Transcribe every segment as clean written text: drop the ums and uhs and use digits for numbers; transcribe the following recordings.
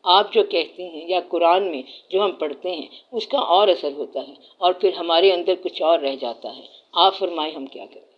آپ جو کہتے ہیں یا قرآن میں جو ہم پڑھتے ہیں اس کا اور اثر ہوتا ہے اور پھر ہمارے اندر کچھ اور رہ جاتا ہے۔ آپ فرمائیں ہم کیا کریں؟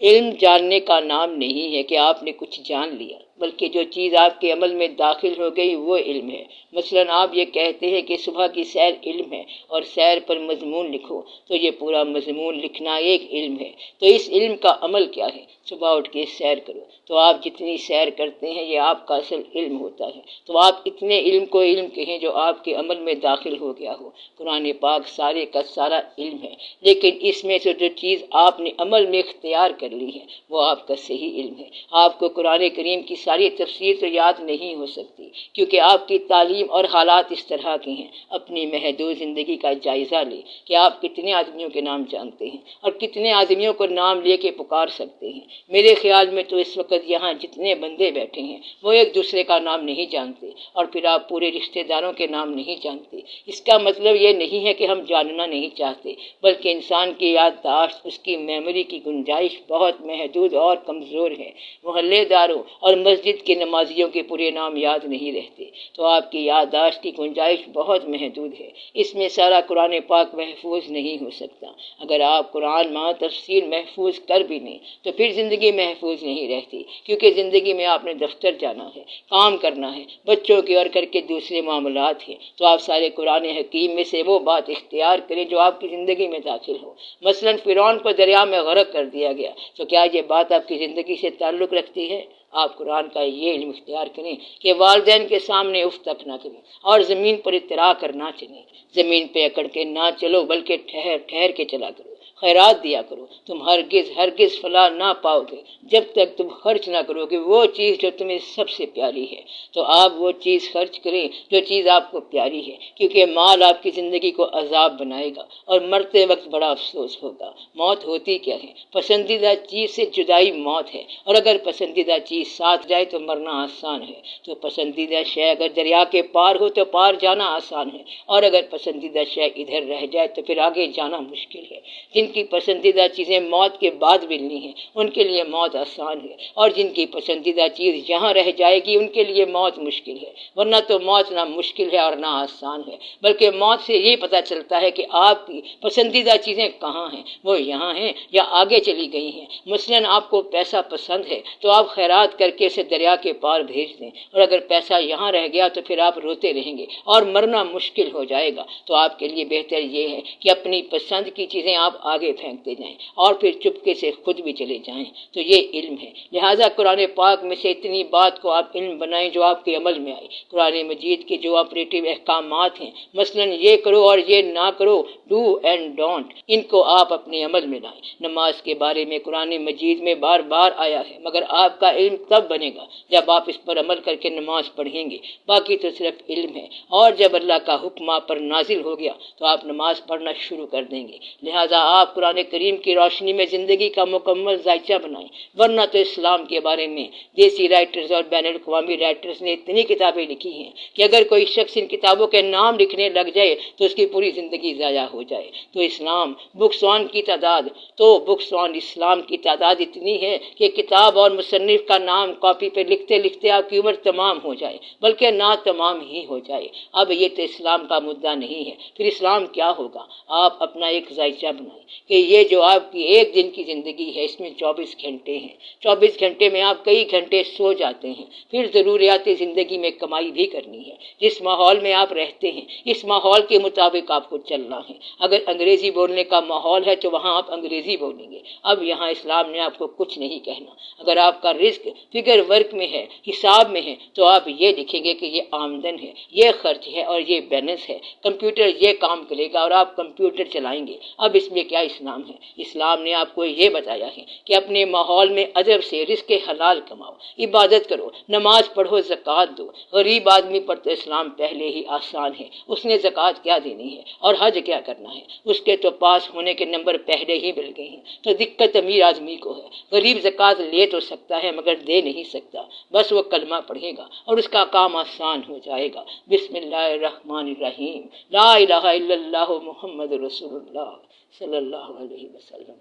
علم جاننے کا نام نہیں ہے کہ آپ نے کچھ جان لیا، بلکہ جو چیز آپ کے عمل میں داخل ہو گئی وہ علم ہے۔ مثلاً آپ یہ کہتے ہیں کہ صبح کی سیر علم ہے اور سیر پر مضمون لکھو، تو یہ پورا مضمون لکھنا ایک علم ہے۔ تو اس علم کا عمل کیا ہے؟ صبح اٹھ کے سیر کرو۔ تو آپ جتنی سیر کرتے ہیں یہ آپ کا اصل علم ہوتا ہے۔ تو آپ اتنے علم کو علم کہیں جو آپ کے عمل میں داخل ہو گیا ہو۔ قرآن پاک سارے کا سارا علم ہے، لیکن اس میں سے جو چیز آپ نے عمل میں اختیار کر لی ہے وہ آپ کا صحیح علم ہے۔ آپ کو قرآن کریم کی ساری تفسیر تو یاد نہیں ہو سکتی، کیونکہ آپ کی تعلیم اور حالات اس طرح کے ہیں۔ اپنی محدود زندگی کا جائزہ لیں کہ آپ کتنے آدمیوں کے نام جانتے ہیں اور کتنے آدمیوں کو نام لے کے پکار سکتے ہیں۔ میرے خیال میں تو اس وقت یہاں جتنے بندے بیٹھے ہیں وہ ایک دوسرے کا نام نہیں جانتے، اور پھر آپ پورے رشتہ داروں کے نام نہیں جانتے۔ اس کا مطلب یہ نہیں ہے کہ ہم جاننا نہیں چاہتے، بلکہ انسان کی یادداشت، اس کی میموری کی گنجائش بہت محدود اور کمزور ہے۔ محلے داروں اور مسجد کے نمازیوں کے پورے نام یاد نہیں رہتے، تو آپ کی یادداشت کی گنجائش بہت محدود ہے۔ اس میں سارا قرآن پاک محفوظ نہیں ہو سکتا۔ اگر آپ قرآن مع تفسیر محفوظ کر بھی لیں تو پھر زندگی محفوظ نہیں رہتی، کیونکہ زندگی میں آپ نے دفتر جانا ہے، کام کرنا ہے، بچوں کے اور کر کے دوسرے معاملات ہیں۔ تو آپ سارے قرآن حکیم میں سے وہ بات اختیار کریں جو آپ کی زندگی میں داخل ہو۔ مثلاً فرعون کو دریا میں غرق کر دیا گیا، تو کیا یہ بات آپ کی زندگی سے تعلق رکھتی ہے؟ آپ قرآن کا یہ علم اختیار کریں کہ والدین کے سامنے اف تک نہ کریں اور زمین پر اطراء کرنا چلیں۔ زمین پہ اکڑ کے نہ چلو، بلکہ ٹھہر ٹھہر کے چلا کرو، خیرات دیا کرو۔ تم ہرگز فلاح نہ پاؤ گے جب تک تم خرچ نہ کرو گے وہ چیز جو تمہیں سب سے پیاری ہے۔ تو آپ وہ چیز خرچ کریں جو چیز آپ کو پیاری ہے، کیونکہ مال آپ کی زندگی کو عذاب بنائے گا اور مرتے وقت بڑا افسوس ہوگا۔ موت ہوتی کیا ہے؟ پسندیدہ چیز سے جدائی موت ہے، اور اگر پسندیدہ چیز ساتھ جائے تو مرنا آسان ہے۔ تو پسندیدہ شے اگر دریا کے پار ہو تو پار جانا آسان ہے، اور اگر پسندیدہ شے ادھر رہ جائے تو پھر آگے جانا مشکل ہے۔ جن کی پسندیدہ چیزیں موت کے بعد ملنی ہیں ان کے لیے موت آسان ہے، اور جن کی پسندیدہ چیز یہاں رہ جائے گی ان کے لیے موت مشکل ہے۔ ورنہ تو موت نہ مشکل ہے اور نہ آسان ہے، بلکہ موت سے یہ پتہ چلتا ہے کہ آپ کی پسندیدہ چیزیں کہاں ہیں، وہ یہاں ہیں یا آگے چلی گئی ہیں۔ مثلاً آپ کو پیسہ پسند ہے تو آپ خیرات کر کے اسے دریا کے پار بھیج دیں، اور اگر پیسہ یہاں رہ گیا تو پھر آپ روتے رہیں گے اور مرنا مشکل ہو جائے گا۔ تو آپ کے لیے بہتر یہ ہے کہ اپنی پسند کی چیزیں آپ آگے پھینکتے جائیں اور پھر چپکے سے خود بھی چلے جائیں۔ تو یہ علم ہے۔ لہٰذا قرآن پاک میں سے اتنی بات کو آپ علم بنائیں جو آپ کے عمل میں آئے۔ قرآن مجید کے جو آپریٹو احکامات ہیں، مثلاً یہ کرو اور یہ نہ کرو، ڈو اینڈ ڈونٹ، ان کو آپ اپنے عمل میں لائیں۔ نماز کے بارے میں قرآن مجید میں بار بار آیا ہے، مگر آپ کا علم تب بنے گا جب آپ اس پر عمل کر کے نماز پڑھیں گے۔ باقی تو صرف علم ہے، اور جب اللہ کا حکم آپ پر نازل ہو گیا تو آپ نماز پڑھنا شروع کر دیں گے۔ لہٰذا آپ قرآن کریم کی روشنی میں زندگی کا مکمل ذائچہ بنائیں، ورنہ تو اسلام کے بارے میں دیسی رائٹرز اور بین الاقوامی رائٹرز نے اتنی کتابیں لکھی ہیں کہ اگر کوئی شخص ان کتابوں کے نام لکھنے لگ جائے تو اس کی پوری زندگی ضائع ہو جائے۔ تو اسلام بکس آن اسلام کی تعداد اتنی ہے کہ کتاب اور مصنف کا نام کاپی پہ لکھتے لکھتے آپ کی عمر تمام ہو جائے، بلکہ نہ تمام ہی ہو جائے۔ اب یہ تو اسلام کا مدعا نہیں ہے، پھر اسلام کیا ہوگا؟ آپ اپنا ایک ذائچہ بنائیں کہ یہ جو آپ کی ایک دن کی زندگی ہے اس میں 24 گھنٹے ہیں۔ 24 گھنٹے میں آپ کئی گھنٹے سو جاتے ہیں، پھر ضروریات زندگی میں کمائی بھی کرنی ہے۔ جس ماحول میں آپ رہتے ہیں اس ماحول کے مطابق آپ کو چلنا ہے۔ اگر انگریزی بولنے کا ماحول ہے تو وہاں آپ انگریزی بولیں گے۔ اب یہاں اسلام نے آپ کو کچھ نہیں کہنا۔ اگر آپ کا رزق فگر ورک میں ہے، حساب میں ہے، تو آپ یہ لکھیں گے کہ یہ آمدن ہے، یہ خرچ ہے اور یہ بیلنس ہے۔ کمپیوٹر یہ کام کرے گا اور آپ کمپیوٹر چلائیں گے۔ اب اس میں کیا اسلام ہے؟ اسلام نے آپ کو یہ بتایا ہے کہ اپنے ماحول میں ادب سے رزق حلال کماؤ، عبادت کرو، نماز پڑھو، زکوٰۃ دو۔ غریب آدمی پر تو اسلام پہلے ہی آسان ہے، اس نے زکوٰۃ کیا دینی ہے اور حج کیا کرنا ہے، اس کے تو پاس ہونے کے نمبر پہلے ہی مل گئے ہیں۔ تو دقت امیر آدمی کو ہے، غریب زکوٰۃ لے تو سکتا ہے مگر دے نہیں سکتا، بس وہ کلمہ پڑھے گا اور اس کا کام آسان ہو جائے گا۔ بسم اللہ الرحمن الرحیم، لا الہ الا اللہ محمد رسول اللہ صلی اللہ علیہ وسلم۔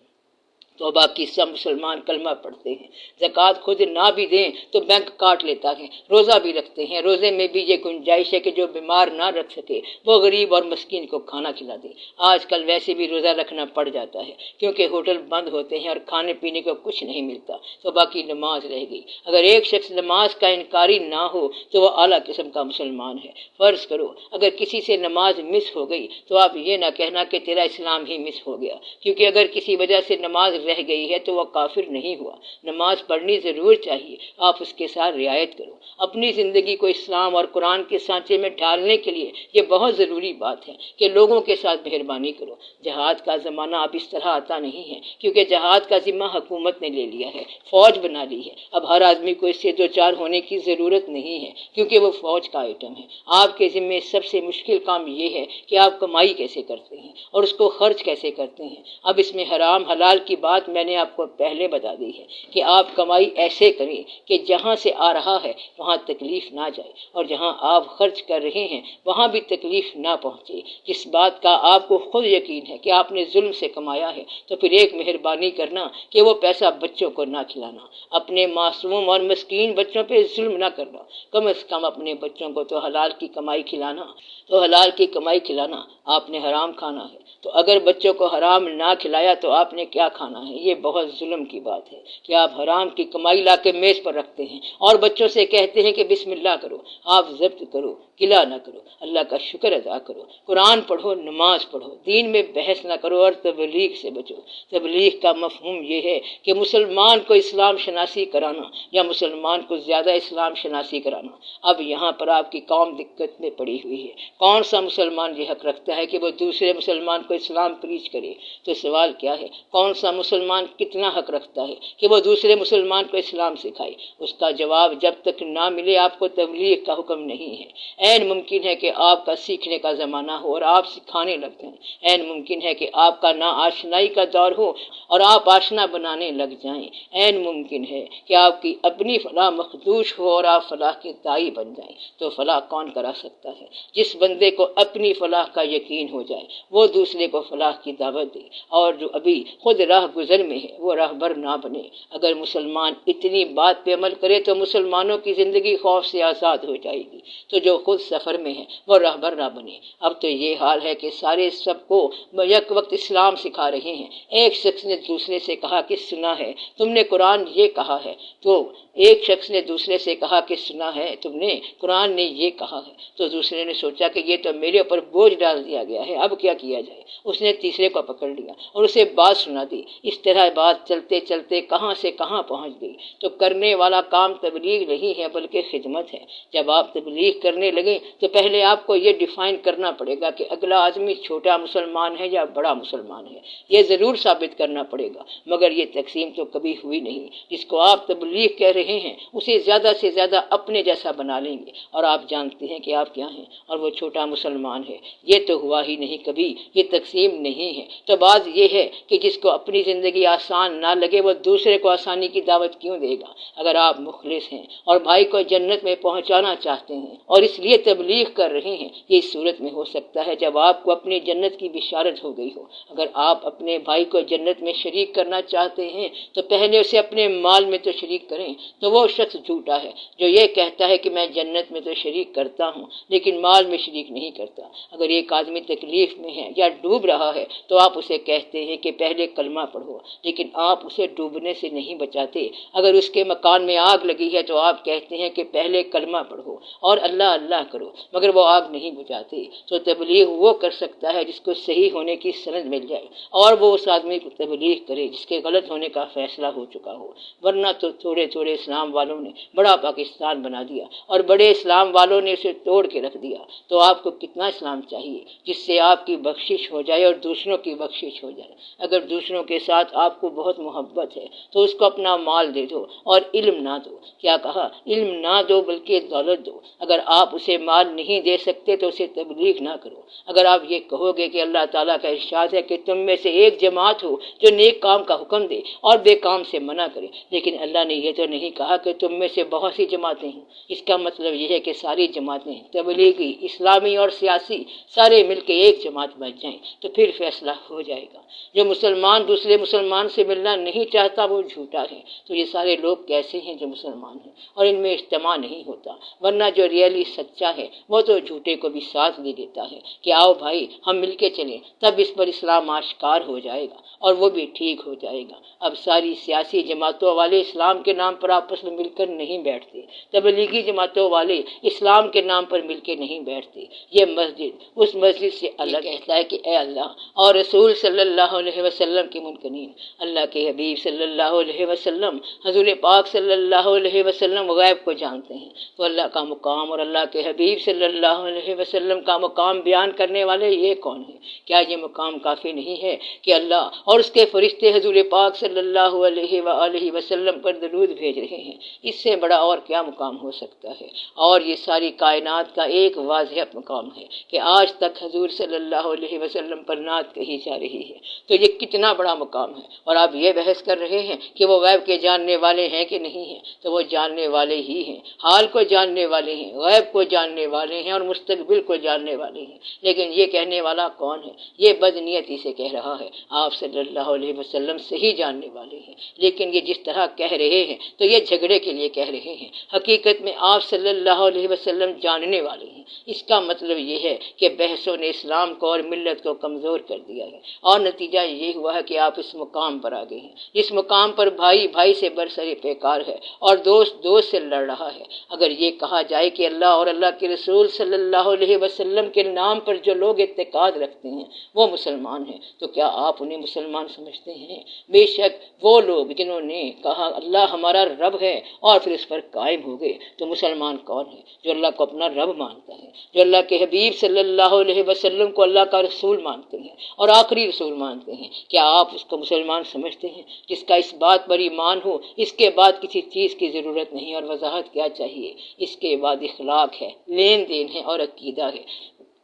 تو باقی سب مسلمان کلمہ پڑھتے ہیں، زکوٰۃ خود نہ بھی دیں تو بینک کاٹ لیتا ہے، روزہ بھی رکھتے ہیں، روزے میں بھی یہ گنجائش ہے کہ جو بیمار نہ رکھ سکے وہ غریب اور مسکین کو کھانا کھلا دے۔ آج کل ویسے بھی روزہ رکھنا پڑ جاتا ہے کیونکہ ہوٹل بند ہوتے ہیں اور کھانے پینے کو کچھ نہیں ملتا، تو باقی نماز رہ گئی۔ اگر ایک شخص نماز کا انکاری نہ ہو تو وہ اعلیٰ قسم کا مسلمان ہے۔ فرض کرو اگر کسی سے نماز مس ہو گئی تو آپ یہ نہ کہنا کہ تیرا اسلام ہی مس ہو گیا، کیونکہ اگر کسی وجہ سے نماز رہ گئی ہے تو وہ کافر نہیں ہوا۔ نماز پڑھنی ضرور چاہیے، آپ اس کے ساتھ رعایت کرو۔ اپنی زندگی کو اسلام اور قرآن کے سانچے میں ڈھالنے کے لیے یہ بہت ضروری بات ہے کہ لوگوں کے ساتھ مہربانی کرو۔ جہاد کا زمانہ اب اس طرح آتا نہیں ہے کیونکہ جہاد کا ذمہ حکومت نے لے لیا ہے، فوج بنا لی ہے۔ اب ہر آدمی کو اس سے دوچار ہونے کی ضرورت نہیں ہے کیونکہ وہ فوج کا آئٹم ہے۔ آپ کے ذمے سب سے مشکل کام یہ ہے کہ آپ کمائی کیسے کرتے ہیں اور اس کو خرچ کیسے کرتے ہیں۔ اب اس میں حرام حلال کی بات میں نے آپ کو پہلے بتا دی ہے کہ آپ کمائی ایسے کریں کہ جہاں سے آ رہا ہے وہاں تکلیف نہ جائے اور جہاں آپ خرچ کر رہے ہیں وہاں بھی تکلیف نہ پہنچے۔ جس بات کا آپ کو خود یقین ہے کہ آپ نے ظلم سے کمایا ہے تو پھر ایک مہربانی کرنا کہ وہ پیسہ بچوں کو نہ کھلانا، اپنے معصوم اور مسکین بچوں پہ ظلم نہ کرنا، کم از کم اپنے بچوں کو تو حلال کی کمائی کھلانا۔ تو حلال کی کمائی کھلانا، آپ نے حرام کھانا ہے تو اگر بچوں کو حرام نہ کھلایا تو آپ نے کیا کھانا ہے؟ یہ بہت ظلم کی بات ہے کہ آپ حرام کی کمائی لا کے میز پر رکھتے ہیں اور بچوں سے کہتے ہیں کہ بسم اللہ کرو، آپ ضبط کرو، گلہ نہ کرو، اللہ کا شکر ادا کرو، قرآن پڑھو، نماز پڑھو، دین میں بحث نہ کرو اور تبلیغ سے بچو۔ تبلیغ کا مفہوم یہ ہے کہ مسلمان کو اسلام شناسی کرانا یا مسلمان کو زیادہ اسلام شناسی کرانا۔ اب یہاں پر آپ کی قوم دقت میں پڑی ہوئی ہے۔ کون سا مسلمان یہ حق رکھتا ہے کہ وہ دوسرے مسلمان کو اسلام پریچ کرے؟ تو سوال کیا ہے، کون سا مسلمان کتنا حق رکھتا ہے کہ وہ دوسرے مسلمان کو اسلام سکھائے؟ اس کا جواب جب تک نہ ملے آپ کو تبلیغ کا حکم نہیں ہے۔ عین ممکن ہے کہ آپ کا سیکھنے کا زمانہ ہو اور آپ سکھانے لگ جائیں، عین ممکن ہے کہ آپ کا نا آشنائی کا دور ہو اور آپ آشنا بنانے لگ جائیں، عین ممکن ہے کہ آپ کی اپنی فلاح مخدوش ہو اور آپ فلاح کے داعی بن جائیں۔ تو فلاح کون کرا سکتا ہے؟ جس بندے کو اپنی فلاح کا یقین ہو جائے وہ دوسرے کو فلاح کی دعوت دے، اور جو ابھی خود راہ گزر میں ہے وہ راہبر نہ بنے۔ اگر مسلمان اتنی بات پہ عمل کرے تو مسلمانوں کی زندگی خوف سے آزاد ہو جائے گی۔ تو جو خود سفر میں ہے وہ راہبر نہ بنے۔ اب تو یہ حال ہے کہ سارے سب کو یک وقت اسلام سکھا رہے ہیں۔ ایک شخص نے دوسرے سے کہا کہ سنا ہے تم نے قرآن یہ کہا ہے، تو ایک شخص نے دوسرے سے کہا کہ سنا ہے تم نے قرآن نے یہ کہا ہے، تو دوسرے نے سوچا کہ یہ تو میرے اوپر بوجھ ڈال دیا گیا ہے، اب کیا کیا جائے؟ اس نے تیسرے کو پکڑ لیا اور اسے بات سنا دی۔ اس طرح بات چلتے چلتے کہاں سے کہاں پہنچ گئی۔ تو کرنے والا کام تبلیغ نہیں ہے بلکہ خدمت ہے۔ جب آپ تبلیغ کرنے لگیں تو پہلے آپ کو یہ ڈیفائن کرنا پڑے گا کہ اگلا آدمی چھوٹا مسلمان ہے یا بڑا مسلمان ہے، یہ ضرور ثابت کرنا پڑے گا۔ مگر یہ تقسیم تو کبھی ہوئی نہیں۔ جس کو آپ تبلیغ کہہ رہے ہیں اسے زیادہ سے زیادہ اپنے جیسا بنا لیں گے اور آپ جانتے ہیں کہ آپ کیا ہیں، اور وہ چھوٹا مسلمان ہے۔ یہ تو ہوا ہی نہیں کبھی، یہ تقسیم نہیں ہے۔ تو بات یہ ہے کہ جس کو اپنی زندگی آسان نہ لگے وہ دوسرے کو آسانی کی دعوت کیوں دے گا؟ اگر آپ مخلص ہیں اور بھائی کو جنت میں پہنچانا چاہتے ہیں اور اس لیے تبلیغ کر رہے ہیں، یہ اس صورت میں ہو سکتا ہے جب آپ کو اپنی جنت کی بشارت ہو گئی ہو۔ اگر آپ اپنے بھائی کو جنت میں شریک کرنا چاہتے ہیں تو پہلے اسے اپنے مال میں تو شریک کریں۔ تو وہ شخص جھوٹا ہے جو یہ کہتا ہے کہ میں جنت میں تو شریک کرتا ہوں لیکن مال میں شریک نہیں کرتا۔ اگر ایک آدمی تکلیف میں ہے یا ڈوب رہا ہے تو آپ اسے کہتے ہیں کہ پہلے کلمہ پڑھو، لیکن آپ اسے ڈوبنے سے نہیں بچاتے۔ اگر اس کے مکان میں آگ لگی ہے تو آپ کہتے ہیں کہ پہلے کلمہ پڑھو اور اللہ اللہ کرو، مگر وہ آگ نہیں بجھاتے۔ تو تبلیغ وہ کر سکتا ہے جس کو صحیح ہونے کی سند مل جائے اور وہ اس آدمی کو تبلیغ کرے جس کے غلط ہونے کا فیصلہ ہو چکا ہو۔ ورنہ تو تھوڑے تھوڑے اسلام والوں نے بڑا پاکستان بنا دیا اور بڑے اسلام والوں نے اسے توڑ کے رکھ دیا۔ تو آپ کو کتنا اسلام چاہیے جس سے آپ کی بخشش ہو جائے اور دوسروں کی بخشش ہو جائے؟ اگر دوسروں کے ساتھ آپ کو بہت محبت ہے تو اس کو اپنا مال دے دو اور علم نہ دو۔ کیا کہا؟ علم نہ دو بلکہ دولت دو۔ اگر آپ اسے مال نہیں دے سکتے تو اسے تبلیغ نہ کرو۔ اگر آپ یہ کہو گے کہ اللہ تعالیٰ کا ارشاد ہے کہ تم میں سے ایک جماعت ہو جو نیک کام کا حکم دے اور بے کام سے منع کرے، لیکن اللہ نے یہ تو نہیں کہا کہ تم میں سے بہت سی جماعتیں ہیں۔ اس کا مطلب یہ ہے کہ ساری جماعتیں، تبلیغی، اسلامی اور سیاسی، سارے مل کے ایک جماعت بن جائیں تو پھر فیصلہ ہو جائے گا۔ جو مسلمان دوسرے مسلمان سے ملنا نہیں چاہتا وہ جھوٹا ہے۔ تو یہ سارے لوگ کیسے ہیں جو مسلمان ہیں اور ان میں اجتماع نہیں ہوتا؟ ورنہ جو ریئلی سچا ہے وہ تو جھوٹے کو بھی ساتھ دے دیتا ہے کہ آؤ بھائی ہم مل کے چلیں، تب اس پر اسلام آشکار ہو جائے گا اور وہ بھی ٹھیک ہو جائے گا۔ اب ساری سیاسی جماعتوں والے اسلام کے نام پر آپس میں مل کر نہیں بیٹھتے، تبلیغی جماعتوں والے اسلام کے نام پر مل کے نہیں بیٹھتے۔ یہ مسجد اس مسجد سے الگ کہتا ہے کہ اے اللہ اور رسول صلی اللہ علیہ وسلم کے منکرین، اللہ کے حبیب صلی اللہ علیہ وسلم، حضور پاک صلی اللہ علیہ وسلم غیب کو جانتے ہیں، تو اللہ کا مقام اور اللہ کے حبیب صلی اللہ علیہ وسلم کا مقام بیان کرنے والے یہ کون ہیں؟ کیا یہ مقام کافی نہیں ہے کہ اللہ اور اس کے فرشتے حضور پاک صلی اللہ علیہ وآلہ وسلم پر درود بھیج رہے ہیں؟ اس سے بڑا اور کیا مقام ہو سکتا ہے؟ اور یہ ساری کائنات کا ایک واضح مقام ہے کہ آج تک حضور صلی اللہ علیہ وسلم پر نعت کہی جا رہی ہے، تو یہ کتنا بڑا مقام ہے۔ اور آپ یہ بحث کر رہے ہیں کہ وہ غیب کے جاننے والے ہیں کہ نہیں ہیں، تو وہ جاننے والے ہی ہیں، حال کو جاننے والے ہیں، غیب کو جاننے والے ہیں اور مستقبل کو جاننے والے ہیں۔ لیکن یہ کہنے والا کون ہے؟ یہ بدنیتی سے کہہ رہا ہے، آپ صلی اللہ علیہ وسلم سے ہی جاننے والے ہیں، لیکن یہ جس طرح کہہ رہے ہیں تو یہ جھگڑے کے لیے کہہ رہے ہیں۔ حقیقت میں آپ صلی اللہ علیہ وسلم جاننے والے ہیں۔ اس کا مطلب یہ ہے کہ بحثوں نے اسلام کو اور ملت کو کمزور کر دیا ہے، اور نتیجہ یہ ہوا ہے کہ آپ اس مقام پر آ گئے ہیں جس مقام پر بھائی بھائی سے برسر پیکار ہے اور دوست دوست سے لڑ رہا ہے۔ اگر یہ کہا جائے کہ اللہ اور اللہ کے رسول صلی اللہ علیہ وسلم کے نام پر جو لوگ اعتقاد رکھتے ہیں وہ مسلمان ہیں، تو کیا آپ انہیں مسلمان سمجھتے ہیں؟ بے شک وہ لوگ جنہوں نے کہا اللہ ہمارا رب ہے اور پھر اس پر قائم ہو گئے، تو مسلمان کون ہے؟ جو اللہ کو اپنا رب مانتا ہے، جو اللہ کے حبیب صلی اللہ علیہ وسلم کو اللہ کا رسول مانتے ہیں اور آخری رسول مانتے ہیں۔ کیا آپ اس کو مسلمان سمجھتے ہیں؟ جس کا اس بات پر ایمان ہو، اس کے بعد کسی چیز کی ضرورت نہیں، اور وضاحت کیا چاہیے؟ اس کے بعد اخلاق ہے، لین دین ہے اور عقیدہ ہے۔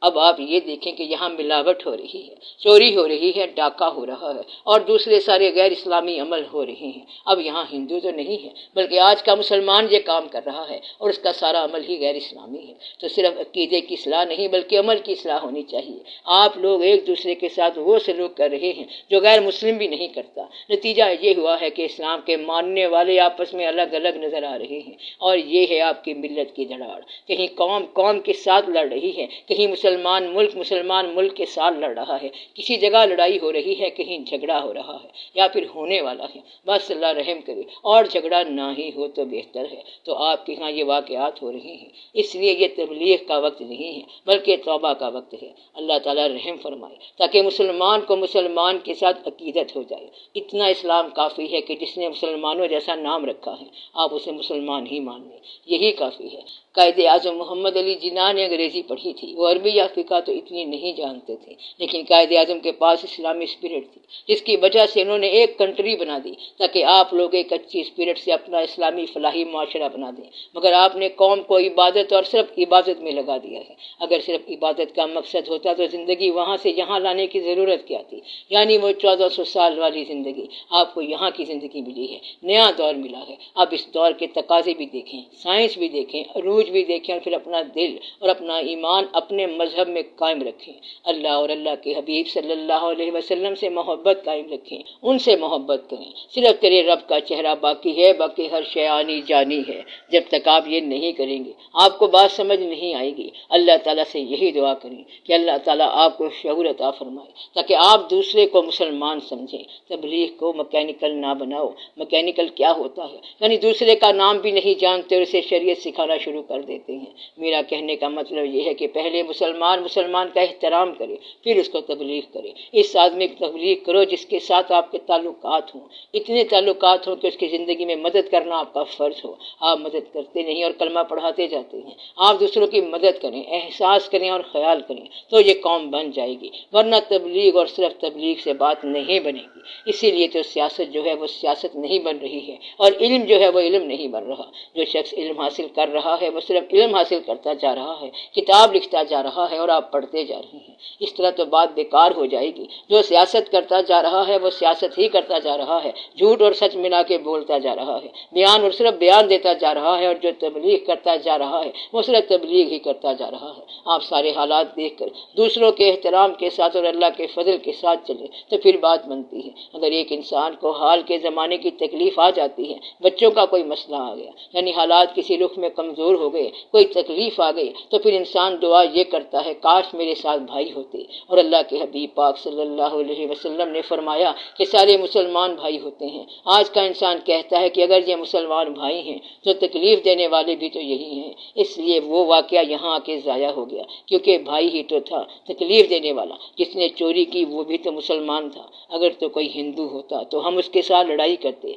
اب آپ یہ دیکھیں کہ یہاں ملاوٹ ہو رہی ہے، چوری ہو رہی ہے، ڈاکہ ہو رہا ہے اور دوسرے سارے غیر اسلامی عمل ہو رہے ہیں۔ اب یہاں ہندو تو نہیں ہے، بلکہ آج کا مسلمان یہ کام کر رہا ہے اور اس کا سارا عمل ہی غیر اسلامی ہے۔ تو صرف عقیدے کی اصلاح نہیں بلکہ عمل کی اصلاح ہونی چاہیے۔ آپ لوگ ایک دوسرے کے ساتھ وہ سلوک کر رہے ہیں جو غیر مسلم بھی نہیں کرتا۔ نتیجہ یہ ہوا ہے کہ اسلام کے ماننے والے آپس میں الگ الگ نظر آ رہے ہیں، اور یہ ہے آپ کی ملت کی دھڑاڑ۔ کہیں قوم قوم کے ساتھ لڑ رہی ہے، کہیں مسلمان ملک کے ساتھ لڑ رہا ہے، کسی جگہ لڑائی ہو رہی ہے، کہیں جھگڑا ہو رہا ہے یا پھر ہونے والا ہے۔ بس اللہ رحم کرے اور جھگڑا نہ ہی ہو تو بہتر ہے۔ تو آپ کے ہاں یہ واقعات ہو رہے ہیں، اس لیے یہ تبلیغ کا وقت نہیں ہے بلکہ توبہ کا وقت ہے۔ اللہ تعالیٰ رحم فرمائے تاکہ مسلمان کو مسلمان کے ساتھ عقیدت ہو جائے۔ اتنا اسلام کافی ہے کہ جس نے مسلمانوں جیسا نام رکھا ہے آپ اسے مسلمان ہی مان لیں، یہی کافی ہے۔ قائد اعظم محمد علی جناح نے انگریزی پڑھی تھی، وہ عربی یا فقہ تو اتنی نہیں جانتے تھے، لیکن قائد اعظم کے پاس اسلامی اسپرٹ تھی، جس کی وجہ سے انہوں نے ایک کنٹری بنا دی تاکہ آپ لوگ ایک اچھی اسپرٹ سے اپنا اسلامی فلاحی معاشرہ بنا دیں۔ مگر آپ نے قوم کو عبادت اور صرف عبادت میں لگا دیا ہے۔ اگر صرف عبادت کا مقصد ہوتا تو زندگی وہاں سے یہاں لانے کی ضرورت کیا تھی؟ یعنی وہ 1400 سال والی زندگی آپ کو یہاں کی زندگی ملی ہے، نیا دور ملا ہے۔ اب اس دور کے تقاضے بھی دیکھیں، سائنس بھی دیکھیں، عروج بھی دیکھیں، اور پھر اپنا دل اور اپنا ایمان اپنے مذہب میں قائم رکھیں۔ اللہ اور اللہ کے حبیب صلی اللہ علیہ وسلم سے محبت قائم رکھیں، ان سے محبت کریں۔ صرف تیرے رب کا چہرہ باقی ہے، باقی ہر شے آنی جانی ہے۔ جب تک آپ یہ نہیں کریں گے آپ کو بات سمجھ نہیں آئے گی۔ اللہ تعالیٰ سے یہی دعا کریں کہ اللہ تعالیٰ آپ کو شعور عطا فرمائے تاکہ آپ دوسرے کو مسلمان سمجھیں۔ تبلیغ کو مکینیکل نہ بناؤ۔ مکینیکل کیا ہوتا ہے؟ یعنی دوسرے کا نام بھی نہیں جانتے اور اسے شریعت سکھانا شروع کر دیتے ہیں۔ میرا کہنے کا مطلب یہ ہے کہ پہلے مسلمان کا احترام کرے، پھر اس کو تبلیغ کرے۔ اس آدمی کو تبلیغ کرو جس کے ساتھ آپ کے تعلقات ہوں، اتنے تعلقات ہوں کہ اس کی زندگی میں مدد کرنا آپ کا فرض ہو۔ آپ مدد کرتے نہیں اور کلمہ پڑھاتے جاتے ہیں۔ آپ دوسروں کی مدد کریں، احساس کریں اور خیال کریں تو یہ قوم بن جائے گی، ورنہ تبلیغ اور صرف تبلیغ سے بات نہیں بنے گی۔ اسی لیے تو سیاست جو ہے وہ سیاست نہیں بن رہی ہے، اور علم جو ہے وہ علم نہیں بن رہا۔ جو شخص علم حاصل کر رہا ہے وہ صرف علم حاصل کرتا جا رہا ہے، کتاب لکھتا جا رہا رہا ہے اور آپ پڑھتے جا رہے ہیں۔ اس طرح تو بات بیکار ہو جائے گی۔ جو سیاست کرتا جا رہا ہے وہ سیاست ہی کرتا جا رہا ہے، جھوٹ اور سچ ملا کے بولتا جا رہا ہے، بیان اور صرف بیان دیتا جا رہا ہے، اور جو تبلیغ کرتا جا رہا ہے وہ صرف تبلیغ ہی کرتا جا رہا ہے۔ آپ سارے حالات دیکھ کر دوسروں کے احترام کے ساتھ اور اللہ کے فضل کے ساتھ چلے تو پھر بات بنتی ہے۔ اگر ایک انسان کو حال کے زمانے کی تکلیف آ جاتی ہے، بچوں کا کوئی مسئلہ آ گیا، یعنی حالات کسی رخ میں کمزور ہو گئے، کوئی تکلیف آ گئی، تو پھر انسان دعا یہ کرتا ہے کاش میرے ساتھ بھائی ہوتے۔ اور اللہ کے حبیب پاک صلی اللہ علیہ وسلم نے فرمایا کہ سارے مسلمان بھائی ہوتے ہیں۔ آج کا انسان کہتا ہے کہ اگر یہ مسلمان بھائی ہیں تو تکلیف دینے والے بھی تو یہی ہیں، اس لیے وہ واقعہ یہاں آ کے ضائع ہو گیا، کیونکہ بھائی ہی تو تھا تکلیف دینے والا۔ جس نے چوری کی وہ بھی تو مسلمان تھا، اگر تو کوئی ہندو ہوتا تو ہم اس کے ساتھ لڑائی کرتے،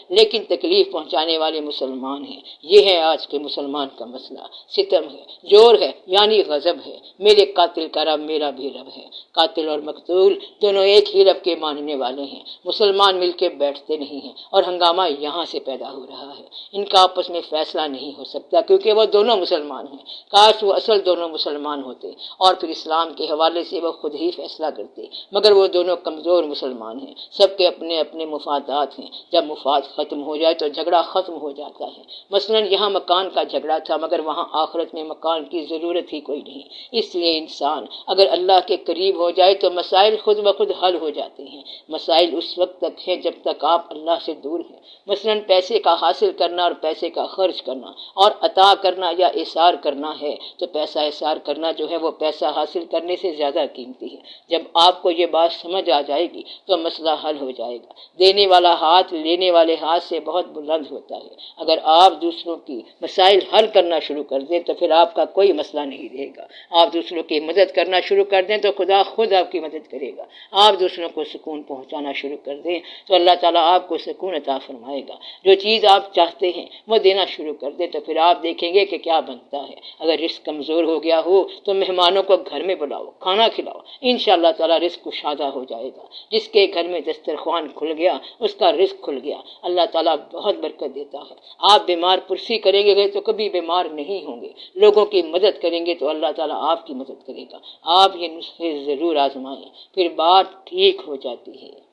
لیکن تکلیف پہنچانے والے مسلمان ہیں۔ یہ ہے آج کے مسلمان کا مسئلہ۔ ستم ہے، جور ہے، یعنی غضب ہے۔ میرے قاتل کا رب میرا بھی رب ہے۔ قاتل اور مقتول دونوں ایک ہی رب کے ماننے والے ہیں۔ مسلمان مل کے بیٹھتے نہیں ہیں اور ہنگامہ یہاں سے پیدا ہو رہا ہے۔ ان کا آپس میں فیصلہ نہیں ہو سکتا کیونکہ وہ دونوں مسلمان ہیں۔ کاش وہ اصل دونوں مسلمان ہوتے اور پھر اسلام کے حوالے سے وہ خود ہی فیصلہ کرتے، مگر وہ دونوں کمزور مسلمان ہیں۔ سب کے اپنے اپنے مفادات ہیں۔ جب مفاد ختم ہو جائے تو جھگڑا ختم ہو جاتا ہے۔ مثلا یہاں مکان کا جھگڑا تھا، مگر وہاں آخرت میں مکان کی ضرورت ہی کوئی نہیں۔ اس لیے انسان اگر اللہ کے قریب ہو جائے تو مسائل خود بخود حل ہو جاتے ہیں۔ مسائل اس وقت تک ہیں جب تک آپ اللہ سے دور ہیں۔ مثلا پیسے کا حاصل کرنا اور پیسے کا خرچ کرنا اور عطا کرنا یا اثار کرنا ہے تو پیسہ اثار کرنا جو ہے وہ پیسہ حاصل کرنے سے زیادہ قیمتی ہے۔ جب آپ کو یہ بات سمجھ آ جائے گی تو مسئلہ حل ہو جائے گا۔ دینے والا ہاتھ لینے والے ہاتھ سے بہت بلند ہوتا ہے۔ اگر آپ دوسروں کی مسائل حل کرنا شروع کر دیں تو پھر آپ کا کوئی مسئلہ نہیں رہے گا۔ آپ دوسروں کی مدد کرنا شروع کر دیں تو خدا خود آپ کی مدد کرے گا۔ آپ دوسروں کو سکون پہنچانا شروع کر دیں تو اللہ تعالیٰ آپ کو سکون عطا فرمائے گا۔ جو چیز آپ چاہتے ہیں وہ دینا شروع کر دیں تو پھر آپ دیکھیں گے کہ کیا بنتا ہے۔ اگر رزق کمزور ہو گیا ہو تو مہمانوں کو گھر میں بلاؤ، کھانا کھلاؤ، انشاءاللہ تعالیٰ رزق کشادہ ہو جائے گا۔ جس کے گھر میں دسترخوان کھل گیا اس کا رزق کھل گیا۔ اللہ تعالیٰ بہت برکت دیتا ہے۔ آپ بیمار پرسی کریں گے تو کبھی بیمار نہیں ہوں گے۔ لوگوں کی مدد کریں گے تو اللہ تعالیٰ آپ کی مدد کرے گا۔ آپ یہ نسخے ضرور آزمائیں، پھر بات ٹھیک ہو جاتی ہے۔